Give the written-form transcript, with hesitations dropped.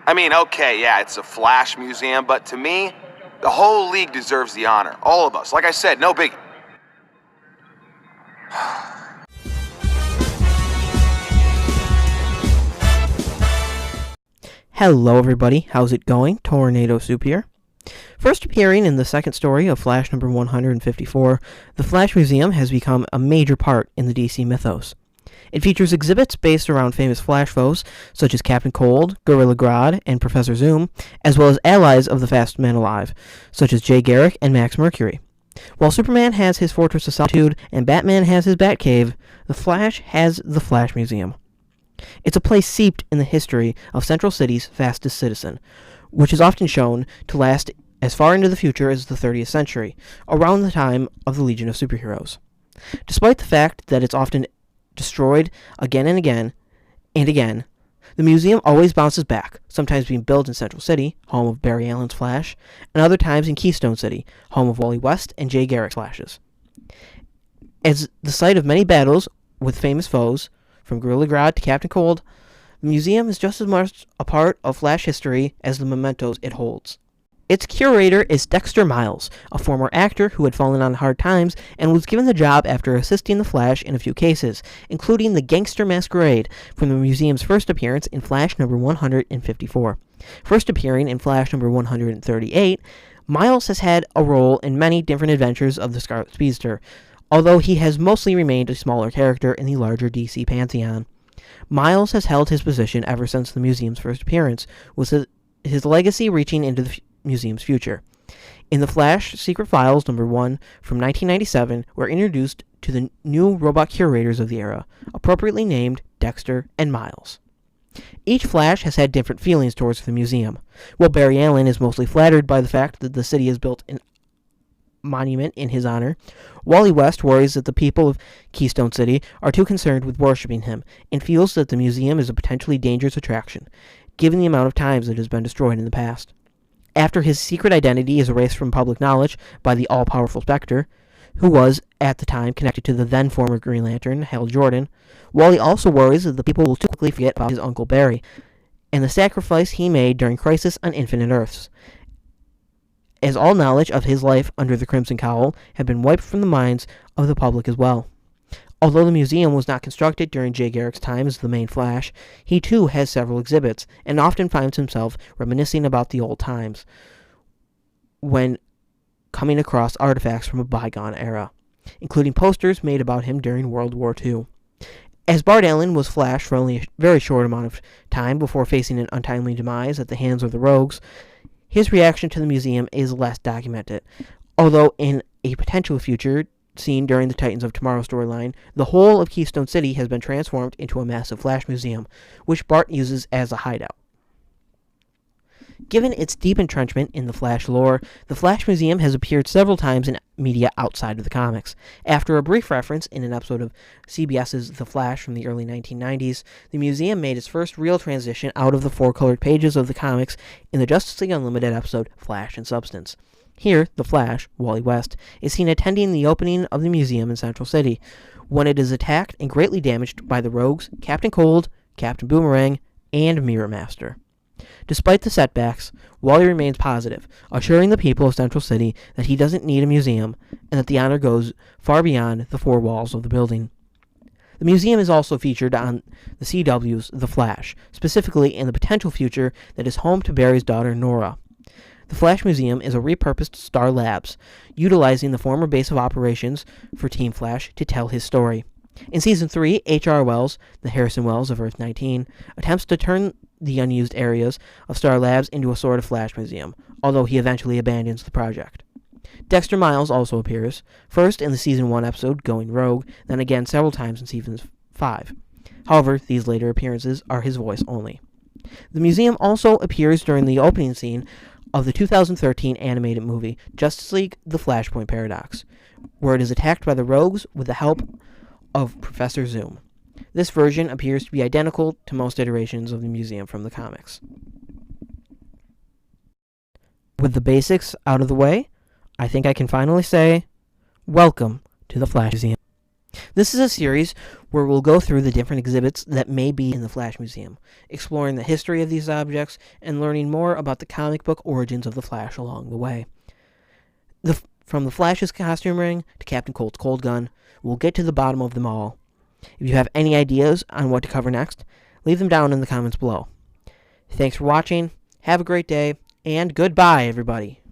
I mean, okay, yeah, it's a Flash museum, but to me, the whole league deserves the honor. All of us. Like I said, no biggie. Hello everybody, how's it going? Tornado Soup here. First appearing in the second story of Flash number 154, the Flash Museum has become a major part in the DC mythos. It features exhibits based around famous Flash foes, such as Captain Cold, Gorilla Grodd, and Professor Zoom, as well as allies of the fastest man alive, such as Jay Garrick and Max Mercury. While Superman has his Fortress of Solitude and Batman has his Batcave, the Flash has the Flash Museum. It's a place steeped in the history of Central City's fastest citizen, which is often shown to last as far into the future as the 30th century, around the time of the Legion of Superheroes. Despite the fact that it's often destroyed again and again, the museum always bounces back, sometimes being built in Central City, home of Barry Allen's Flash, and other times in Keystone City, home of Wally West and Jay Garrick's Flashes. As the site of many battles with famous foes, from Gorilla Grodd to Captain Cold, the museum is just as much a part of Flash history as the mementos it holds. Its curator is Dexter Miles, a former actor who had fallen on hard times and was given the job after assisting the Flash in a few cases, including the Gangster Masquerade from the museum's first appearance in Flash number 154. First appearing in Flash number 138, Miles has had a role in many different adventures of the Scarlet Speedster, although he has mostly remained a smaller character in the larger DC pantheon. Miles has held his position ever since the museum's first appearance, with his legacy reaching into the museum's future. In the Flash Secret Files number 1 from 1997, we're introduced to the new robot curators of the era, appropriately named Dexter and Miles. Each Flash has had different feelings towards the museum. While Barry Allen is mostly flattered by the fact that the city has built an monument in his honor, Wally West worries that the people of Keystone City are too concerned with worshipping him and feels that the museum is a potentially dangerous attraction, given the amount of times it has been destroyed in the past. After his secret identity is erased from public knowledge by the all-powerful Spectre, who was, at the time, connected to the then-former Green Lantern, Hal Jordan, Wally also worries that the people will too quickly forget about his Uncle Barry and the sacrifice he made during Crisis on Infinite Earths, as all knowledge of his life under the Crimson Cowl had been wiped from the minds of the public as well. Although the museum was not constructed during Jay Garrick's time as the main Flash, he too has several exhibits, and often finds himself reminiscing about the old times when coming across artifacts from a bygone era, including posters made about him during World War II. As Bart Allen was Flash for only a very short amount of time before facing an untimely demise at the hands of the Rogues, his reaction to the museum is less documented, although in a potential future seen during the Titans of Tomorrow storyline, the whole of Keystone City has been transformed into a massive Flash museum, which Bart uses as a hideout. Given its deep entrenchment in the Flash lore, the Flash Museum has appeared several times in media outside of the comics. After a brief reference in an episode of CBS's The Flash from the early 1990s, the museum made its first real transition out of the four-colored pages of the comics in the Justice League Unlimited episode Flash and Substance. Here, the Flash, Wally West, is seen attending the opening of the museum in Central City, when it is attacked and greatly damaged by the Rogues, Captain Cold, Captain Boomerang, and Mirror Master. Despite the setbacks, Wally remains positive, assuring the people of Central City that he doesn't need a museum, and that the honor goes far beyond the four walls of the building. The museum is also featured on the CW's The Flash, specifically in the potential future that is home to Barry's daughter, Nora. The Flash Museum is a repurposed Star Labs, utilizing the former base of operations for Team Flash to tell his story. In Season 3, H.R. Wells, the Harrison Wells of Earth 19, attempts to turn the unused areas of Star Labs into a sort of Flash Museum, although he eventually abandons the project. Dexter Miles also appears, first in the Season 1 episode Going Rogue, then again several times in Season 5. However, these later appearances are his voice only. The museum also appears during the opening scene of the 2013 animated movie Justice League: The Flashpoint Paradox, where it is attacked by the Rogues with the help of Professor Zoom. This version appears to be identical to most iterations of the museum from the comics. With the basics out of the way, I think I can finally say, welcome to the Flash Museum. This is a series where we'll go through the different exhibits that may be in the Flash Museum, exploring the history of these objects and learning more about the comic book origins of the Flash along the way. From the Flash's costume ring to Captain Cold's cold gun, we'll get to the bottom of them all. If you have any ideas on what to cover next, leave them down in the comments below. Thanks for watching, have a great day, and goodbye, everybody!